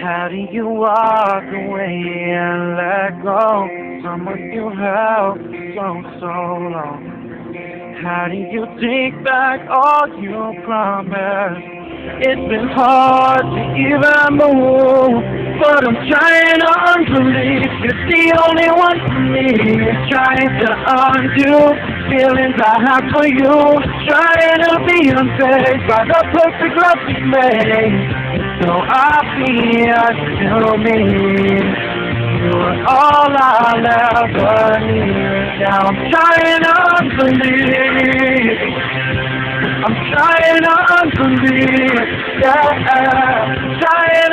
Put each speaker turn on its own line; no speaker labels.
How do you walk away and let go? Someone you held so long. How do you take back all you promised? It's been hard to even move, but I'm trying to unbelieve you're the only one for me. Trying to undo feelings I have for you. Trying to be unfazed by the perfect love we made. So obvious to me, you were all I'll ever need. Now I'm trying to believe, I'm trying to believe, yeah, trying